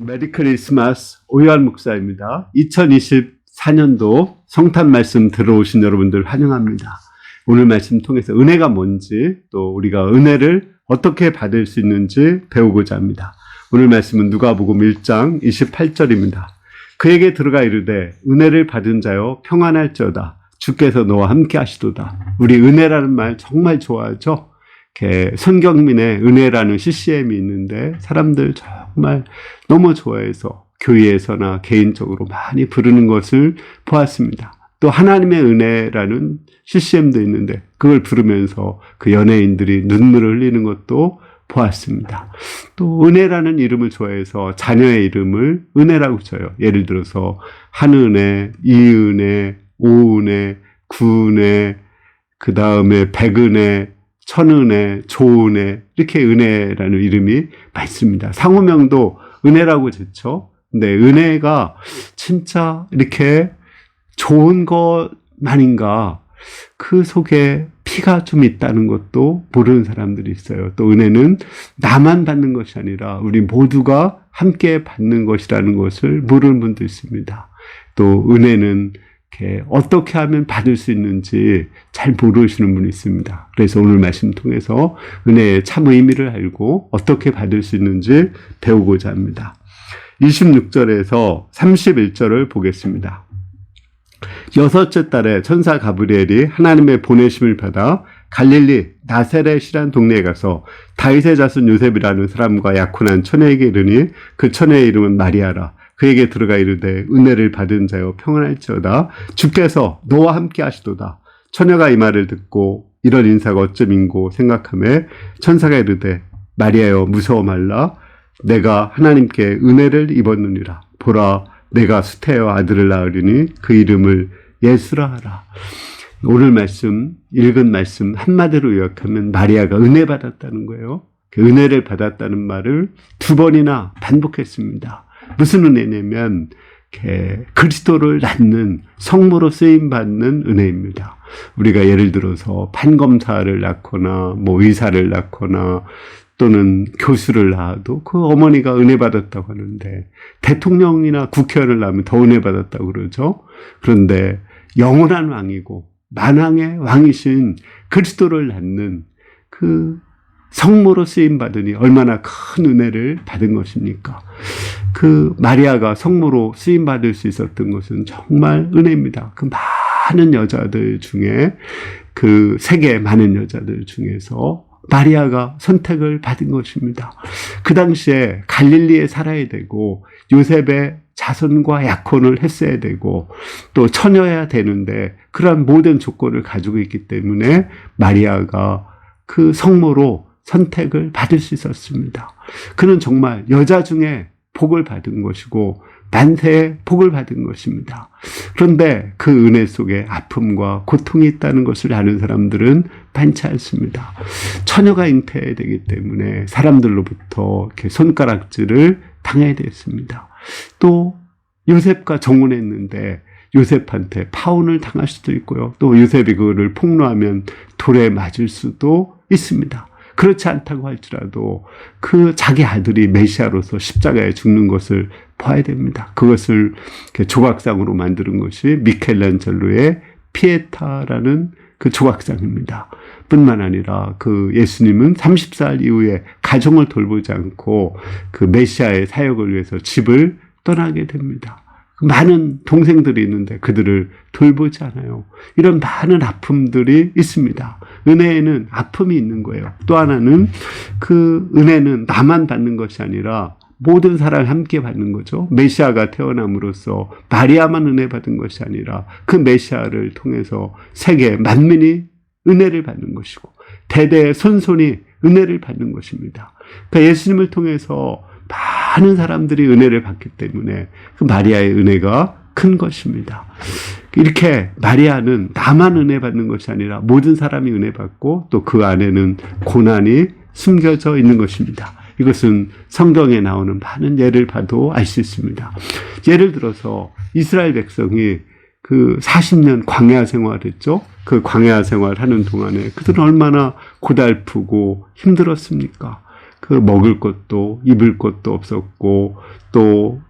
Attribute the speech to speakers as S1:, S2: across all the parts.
S1: 메리 크리스마스 오유환 목사입니다. 2024년도 성탄 말씀 들어오신 여러분들 환영합니다. 오늘 말씀 통해서 은혜가 뭔지 또 우리가 은혜를 어떻게 받을 수 있는지 배우고자 합니다. 오늘 말씀은 누가복음 1장 28절입니다. 그에게 들어가 이르되 은혜를 받은 자여 평안할지어다. 주께서 너와 함께 하시도다. 우리 은혜라는 말 정말 좋아하죠? 손경민의 은혜라는 CCM이 있는데 사람들 정말 너무 좋아해서 교회에서나 개인적으로 많이 부르는 것을 보았습니다. 또 하나님의 은혜라는 CCM도 있는데 그걸 부르면서 그 연예인들이 눈물을 흘리는 것도 보았습니다. 또 은혜라는 이름을 좋아해서 자녀의 이름을 은혜라고 줘요. 예를 들어서 한은혜, 이은혜, 오은혜, 구은혜, 그 다음에 백은혜, 천은혜, 조은혜 이렇게 은혜라는 이름이 많습니다. 상호명도 은혜라고 짓죠. 근데 은혜가 진짜 이렇게 좋은 것만인가? 그 속에 피가 좀 있다는 것도 모르는 사람들이 있어요. 또 은혜는 나만 받는 것이 아니라 우리 모두가 함께 받는 것이라는 것을 모르는 분도 있습니다. 또 은혜는 이렇게 어떻게 하면 받을 수 있는지 잘 모르시는 분이 있습니다. 그래서 오늘 말씀 통해서 은혜의 참 의미를 알고 어떻게 받을 수 있는지 배우고자 합니다. 26절에서 31절을 보겠습니다. 여섯째 달에 천사 가브리엘이 하나님의 보내심을 받아 갈릴리 나세렛이란 동네에 가서 다윗의 자손 요셉이라는 사람과 약혼한 처녀에게 이르니 그 처녀의 이름은 마리아라. 그에게 들어가 이르되 은혜를 받은 자여 평안할지어다. 주께서 너와 함께 하시도다. 처녀가 이 말을 듣고 이런 인사가 어쩌민고 생각하며 천사가 이르되 마리아여 무서워 말라. 내가 하나님께 은혜를 입었느니라. 보라 내가 수태여 아들을 낳으리니 그 이름을 예수라 하라. 오늘 말씀 읽은 말씀 한마디로 요약하면 마리아가 은혜 받았다는 거예요. 그 은혜를 받았다는 말을 두 번이나 반복했습니다. 무슨 은혜냐면 그리스도를 낳는 성모로 쓰임받는 은혜입니다. 우리가 예를 들어서 판검사를 낳거나 의사를 낳거나 또는 교수를 낳아도 그 어머니가 은혜 받았다고 하는데 대통령이나 국회의원을 낳으면 더 은혜 받았다고 그러죠. 그런데 영원한 왕이고 만왕의 왕이신 그리스도를 낳는 그 성모로 쓰임받으니 얼마나 큰 은혜를 받은 것입니까? 그 마리아가 성모로 쓰임받을 수 있었던 것은 정말 은혜입니다. 그 많은 여자들 중에 그 세계 많은 여자들 중에서 마리아가 선택을 받은 것입니다. 그 당시에 갈릴리에 살아야 되고 요셉의 자손과 약혼을 했어야 되고 또 처녀여야 되는데 그러한 모든 조건을 가지고 있기 때문에 마리아가 그 성모로 선택을 받을 수 있었습니다. 그는 정말 여자 중에 복을 받은 것이고 만세의 복을 받은 것입니다. 그런데 그 은혜 속에 아픔과 고통이 있다는 것을 아는 사람들은 많지 않습니다. 처녀가 잉태해야 되기 때문에 사람들로부터 이렇게 손가락질을 당해야 됐습니다. 또 요셉과 정혼했는데 요셉한테 파혼을 당할 수도 있고요. 또 요셉이 그거를 폭로하면 돌에 맞을 수도 있습니다. 그렇지 않다고 할지라도 그 자기 아들이 메시아로서 십자가에 죽는 것을 봐야 됩니다. 그것을 조각상으로 만드는 것이 미켈란젤로의 피에타라는 그 조각상입니다. 뿐만 아니라 그 예수님은 30살 이후에 가정을 돌보지 않고 그 메시아의 사역을 위해서 집을 떠나게 됩니다. 많은 동생들이 있는데 그들을 돌보지 않아요. 이런 많은 아픔들이 있습니다. 은혜에는 아픔이 있는 거예요. 또 하나는 그 은혜는 나만 받는 것이 아니라 모든 사람이 함께 받는 거죠. 메시아가 태어남으로써 마리아만 은혜 받은 것이 아니라 그 메시아를 통해서 세계 만민이 은혜를 받는 것이고 대대의 손손이 은혜를 받는 것입니다. 그러니까 예수님을 통해서 많은 사람들이 은혜를 받기 때문에 그 마리아의 은혜가 큰 것입니다. 이렇게 마리아는 나만 은혜 받는 것이 아니라 모든 사람이 은혜 받고 또 그 안에는 고난이 숨겨져 있는 것입니다. 이것은 성경에 나오는 많은 예를 봐도 알 수 있습니다. 예를 들어서 이스라엘 백성이 그 40년 광야 생활했죠. 그 광야 생활하는 동안에 그들은 얼마나 고달프고 힘들었습니까? 그 먹을 것도 입을 것도 없었고 또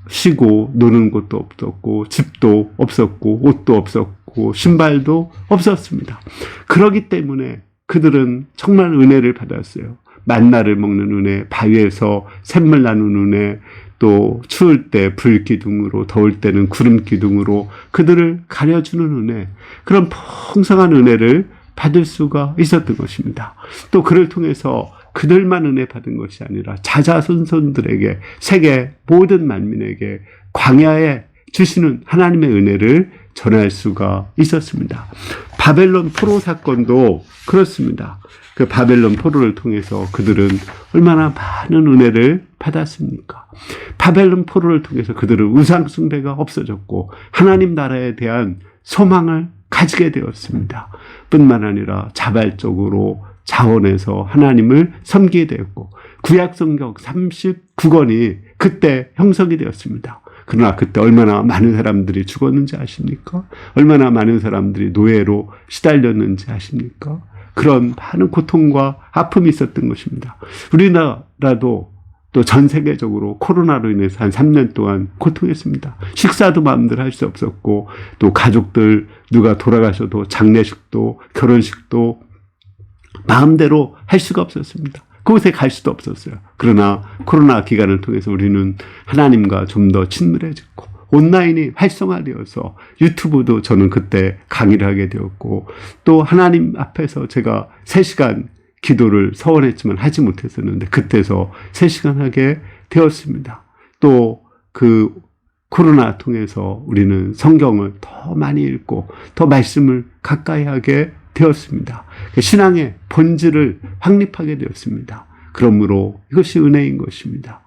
S1: 쉬고 노는 곳도 없었고 집도 없었고 옷도 없었고 신발도 없었습니다. 그러기 때문에 그들은 정말 은혜를 받았어요. 만나를 먹는 은혜, 바위에서 샘물 나는 은혜, 또 추울 때 불기둥으로, 더울 때는 구름기둥으로 그들을 가려주는 은혜, 그런 풍성한 은혜를 받을 수가 있었던 것입니다. 또 그를 통해서 그들만 은혜 받은 것이 아니라 자자손손들에게, 세계 모든 만민에게 광야에 주시는 하나님의 은혜를 전할 수가 있었습니다. 바벨론 포로 사건도 그렇습니다. 그 바벨론 포로를 통해서 그들은 얼마나 많은 은혜를 받았습니까? 바벨론 포로를 통해서 그들은 우상 숭배가 없어졌고 하나님 나라에 대한 소망을 가지게 되었습니다. 뿐만 아니라 자발적으로 자원해서 하나님을 섬기게 되었고 구약성경 39권이 그때 형성이 되었습니다. 그러나 그때 얼마나 많은 사람들이 죽었는지 아십니까? 얼마나 많은 사람들이 노예로 시달렸는지 아십니까? 그런 많은 고통과 아픔이 있었던 것입니다. 우리나라도 또 전 세계적으로 코로나로 인해서 한 3년 동안 고통했습니다. 식사도 마음대로 할 수 없었고 또 가족들 누가 돌아가셔도 장례식도 결혼식도 마음대로 할 수가 없었습니다. 그곳에 갈 수도 없었어요. 그러나 코로나 기간을 통해서 우리는 하나님과 좀 더 친밀해졌고 온라인이 활성화되어서 유튜브도 저는 그때 강의를 하게 되었고 또 하나님 앞에서 제가 3시간 기도를 서원했지만 하지 못했었는데 그때서 3시간 하게 되었습니다. 또 그 코로나 통해서 우리는 성경을 더 많이 읽고 더 말씀을 가까이 하게 되었습니다. 신앙의 본질을 확립하게 되었습니다. 그러므로 이것이 은혜인 것입니다.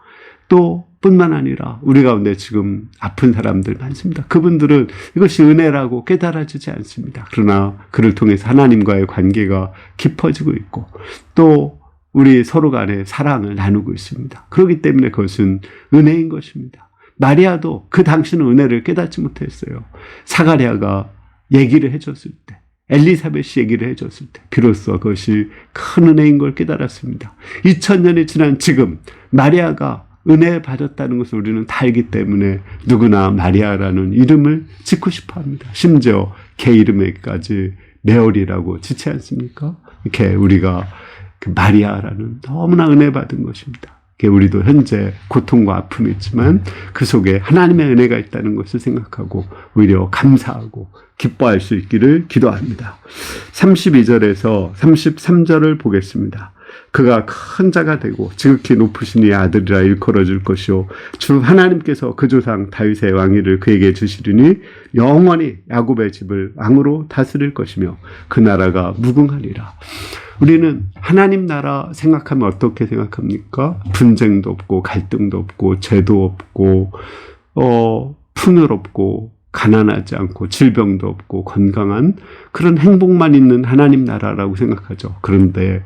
S1: 또 뿐만 아니라 우리 가운데 지금 아픈 사람들 많습니다. 그분들은 이것이 은혜라고 깨달아지지 않습니다. 그러나 그를 통해서 하나님과의 관계가 깊어지고 있고 또 우리 서로 간에 사랑을 나누고 있습니다. 그렇기 때문에 그것은 은혜인 것입니다. 마리아도 그 당시는 은혜를 깨닫지 못했어요. 사가랴가 얘기를 해줬을 때, 엘리사벳이 얘기를 해줬을 때 비로소 그것이 큰 은혜인 걸 깨달았습니다. 2000년이 지난 지금 마리아가 은혜 받았다는 것을 우리는 다 알기 때문에 누구나 마리아라는 이름을 짓고 싶어 합니다. 심지어 걔 이름에까지 메어리라고 짓지 않습니까? 이렇게 우리가 그 마리아라는 너무나 은혜 받은 것입니다. 우리도 현재 고통과 아픔이 있지만 그 속에 하나님의 은혜가 있다는 것을 생각하고 오히려 감사하고 기뻐할 수 있기를 기도합니다. 32절에서 33절을 보겠습니다. 그가 큰 자가 되고 지극히 높으신 이의 아들이라 일컬어 줄 것이요 주 하나님께서 그 조상 다윗의 왕위를 그에게 주시리니 영원히 야곱의 집을 왕으로 다스릴 것이며 그 나라가 무궁하리라. 우리는 하나님 나라 생각하면 어떻게 생각합니까? 분쟁도 없고 갈등도 없고 죄도 없고 풍요롭고 없고 가난하지 않고 질병도 없고 건강한 그런 행복만 있는 하나님 나라라고 생각하죠. 그런데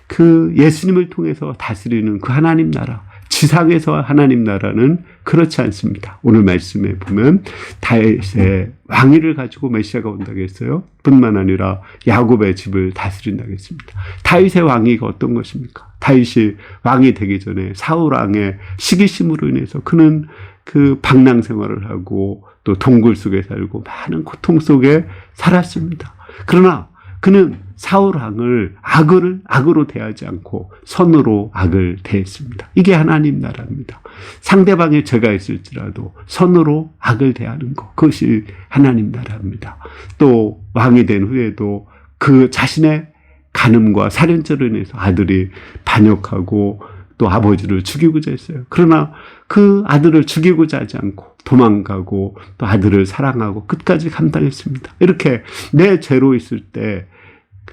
S1: 그 예수님을 통해서 다스리는 그 하나님 나라, 지상에서 하나님 나라는 그렇지 않습니다. 오늘 말씀에 보면 다윗의 왕위를 가지고 메시아가 온다고 했어요. 뿐만 아니라 야곱의 집을 다스린다고 했습니다. 다윗의 왕위가 어떤 것입니까? 다윗이 왕이 되기 전에 사울 왕의 시기심으로 인해서 그는 그 방랑 생활을 하고 또 동굴 속에 살고 많은 고통 속에 살았습니다. 그러나 그는 사울 왕을 악으로 대하지 않고 선으로 악을 대했습니다. 이게 하나님 나라입니다. 상대방의 죄가 있을지라도 선으로 악을 대하는 것, 그것이 하나님 나라입니다. 또 왕이 된 후에도 그 자신의 간음과 살인죄로 인해서 아들이 반역하고 또 아버지를 죽이고자 했어요. 그러나 그 아들을 죽이고자 하지 않고 도망가고 또 아들을 사랑하고 끝까지 감당했습니다. 이렇게 내 죄로 있을 때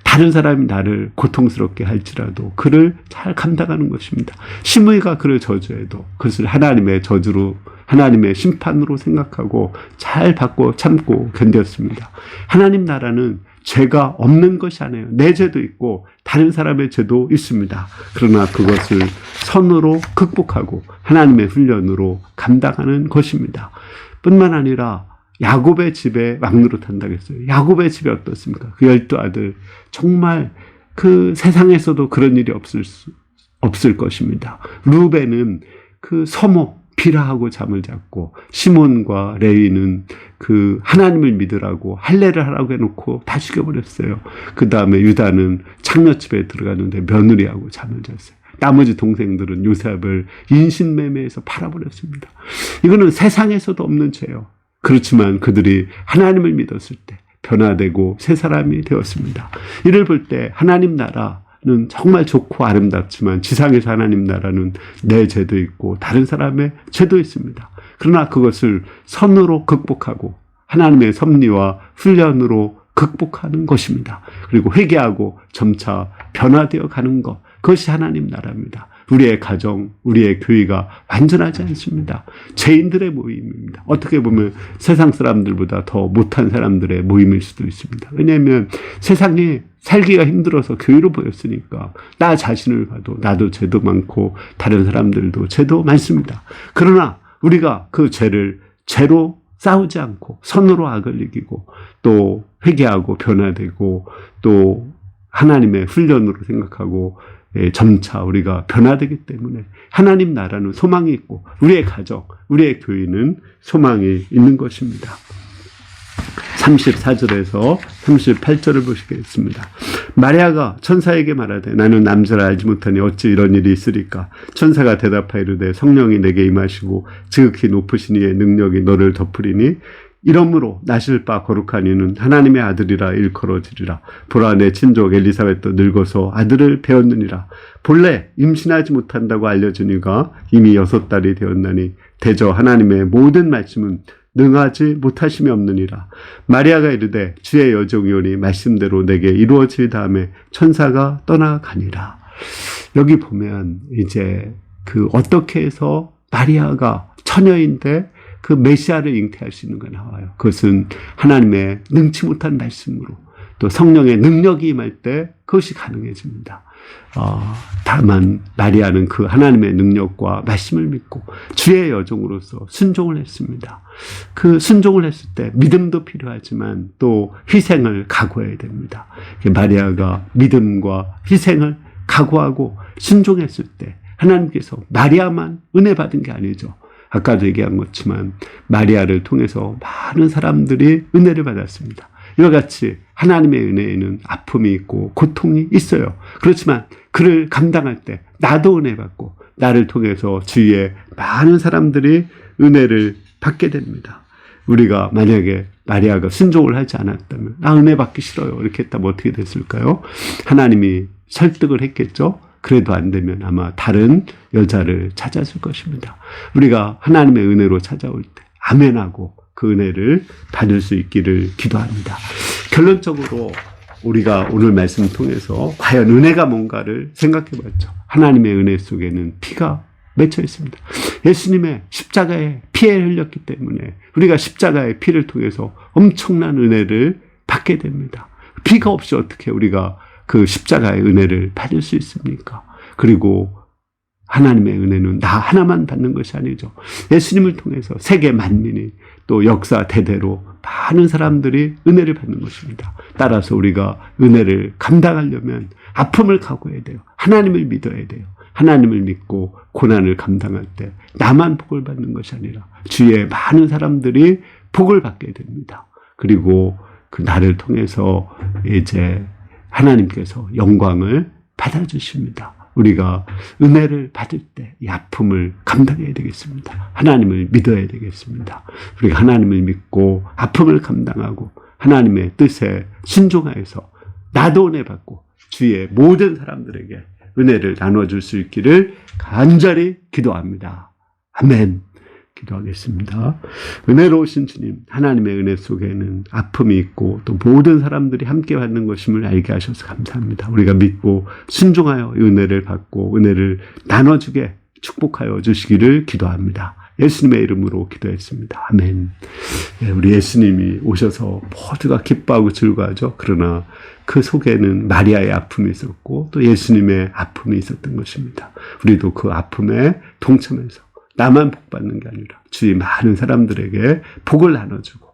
S1: 다른 사람이 나를 고통스럽게 할지라도 그를 잘 감당하는 것입니다. 심의가 그를 저주해도 그것을 하나님의 저주로, 하나님의 심판으로 생각하고 잘 받고 참고 견뎠습니다. 하나님 나라는 죄가 없는 것이 아니에요. 내 죄도 있고 다른 사람의 죄도 있습니다. 그러나 그것을 선으로 극복하고 하나님의 훈련으로 감당하는 것입니다. 뿐만 아니라 야곱의 집에 왕노릇한다고 했어요. 야곱의 집이 어떻습니까? 그 12 아들. 정말 그 세상에서도 그런 일이 없을 것입니다. 루벤은 그 서목 비라하고 잠을 잤고, 시몬과 레위는 그 하나님을 믿으라고 할례를 하라고 해놓고 다 죽여버렸어요. 그 다음에 유다는 창녀집에 들어갔는데 며느리하고 잠을 잤어요. 나머지 동생들은 요셉을 인신매매해서 팔아버렸습니다. 이거는 세상에서도 없는 죄예요. 그렇지만 그들이 하나님을 믿었을 때 변화되고 새 사람이 되었습니다. 이를 볼 때 하나님 나라는 정말 좋고 아름답지만 지상에서 하나님 나라는 내 죄도 있고 다른 사람의 죄도 있습니다. 그러나 그것을 선으로 극복하고 하나님의 섭리와 훈련으로 극복하는 것입니다. 그리고 회개하고 점차 변화되어 가는 것, 그것이 하나님 나라입니다. 우리의 가정, 우리의 교회가 완전하지 않습니다. 죄인들의 모임입니다. 어떻게 보면 세상 사람들보다 더 못한 사람들의 모임일 수도 있습니다. 왜냐하면 세상에 살기가 힘들어서 교회로 보였으니까 나 자신을 봐도 나도 죄도 많고 다른 사람들도 죄도 많습니다. 그러나 우리가 그 죄를 죄로 싸우지 않고 선으로 악을 이기고 또 회개하고 변화되고 또 하나님의 훈련으로 생각하고 점차 우리가 변화되기 때문에 하나님 나라는 소망이 있고 우리의 가정, 우리의 교회는 소망이 있는 것입니다. 34절에서 38절을 보시겠습니다. 마리아가 천사에게 말하되 나는 남자를 알지 못하니 어찌 이런 일이 있으리까. 천사가 대답하이르되 성령이 내게 임하시고 지극히 높으신 이의 능력이 너를 덮으리니 이러므로 나실 바 거룩한 이는 하나님의 아들이라 일컬어지리라. 보라 내 친족 엘리사벳도 늙어서 아들을 배웠느니라. 본래 임신하지 못한다고 알려진 이가 이미 6달이 되었나니 대저 하나님의 모든 말씀은 능하지 못하심이 없느니라. 마리아가 이르되 주의 여종이오니 말씀대로 내게 이루어질 다음에 천사가 떠나가니라. 여기 보면 이제 그 어떻게 해서 마리아가 처녀인데 그 메시아를 잉태할 수 있는 거 나와요. 그것은 하나님의 능치 못한 말씀으로 또 성령의 능력이 임할 때 그것이 가능해집니다. 다만 마리아는 그 하나님의 능력과 말씀을 믿고 주의 여종으로서 순종을 했습니다. 그 순종을 했을 때 믿음도 필요하지만 또 희생을 각오해야 됩니다. 마리아가 믿음과 희생을 각오하고 순종했을 때 하나님께서 마리아만 은혜 받은 게 아니죠. 아까도 얘기한 것지만 마리아를 통해서 많은 사람들이 은혜를 받았습니다. 이와 같이 하나님의 은혜에는 아픔이 있고 고통이 있어요. 그렇지만 그를 감당할 때 나도 은혜 받고 나를 통해서 주위에 많은 사람들이 은혜를 받게 됩니다. 우리가 만약에 마리아가 순종을 하지 않았다면 나 은혜 받기 싫어요 이렇게 했다면 어떻게 됐을까요? 하나님이 설득을 했겠죠. 그래도 안 되면 아마 다른 여자를 찾았을 것입니다. 우리가 하나님의 은혜로 찾아올 때 아멘하고 그 은혜를 받을 수 있기를 기도합니다. 결론적으로 우리가 오늘 말씀을 통해서 과연 은혜가 뭔가를 생각해 봤죠. 하나님의 은혜 속에는 피가 맺혀 있습니다. 예수님의 십자가에 피를 흘렸기 때문에 우리가 십자가의 피를 통해서 엄청난 은혜를 받게 됩니다. 피가 없이 어떻게 우리가 그 십자가의 은혜를 받을 수 있습니까? 그리고 하나님의 은혜는 나 하나만 받는 것이 아니죠. 예수님을 통해서 세계 만민이 또 역사 대대로 많은 사람들이 은혜를 받는 것입니다. 따라서 우리가 은혜를 감당하려면 아픔을 각오해야 돼요. 하나님을 믿어야 돼요. 하나님을 믿고 고난을 감당할 때 나만 복을 받는 것이 아니라 주위에 많은 사람들이 복을 받게 됩니다. 그리고 그 나를 통해서 이제 하나님께서 영광을 받아주십니다. 우리가 은혜를 받을 때 이 아픔을 감당해야 되겠습니다. 하나님을 믿어야 되겠습니다. 우리가 하나님을 믿고 아픔을 감당하고 하나님의 뜻에 순종하여서 나도 은혜 받고 주위의 모든 사람들에게 은혜를 나눠줄 수 있기를 간절히 기도합니다. 아멘. 기도하겠습니다. 은혜로우신 주님, 하나님의 은혜 속에는 아픔이 있고 또 모든 사람들이 함께 받는 것임을 알게 하셔서 감사합니다. 우리가 믿고 순종하여 은혜를 받고 은혜를 나눠주게 축복하여 주시기를 기도합니다. 예수님의 이름으로 기도했습니다. 아멘. 우리 예수님이 오셔서 모두가 기뻐하고 즐거워하죠. 그러나 그 속에는 마리아의 아픔이 있었고 또 예수님의 아픔이 있었던 것입니다. 우리도 그 아픔에 동참해서 나만 복 받는 게 아니라 주위 많은 사람들에게 복을 나눠주고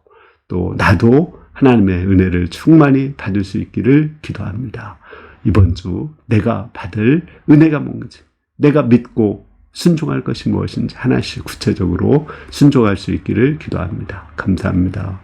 S1: 또 나도 하나님의 은혜를 충만히 받을 수 있기를 기도합니다. 이번 주 내가 받을 은혜가 뭔지 내가 믿고 순종할 것이 무엇인지 하나씩 구체적으로 순종할 수 있기를 기도합니다. 감사합니다.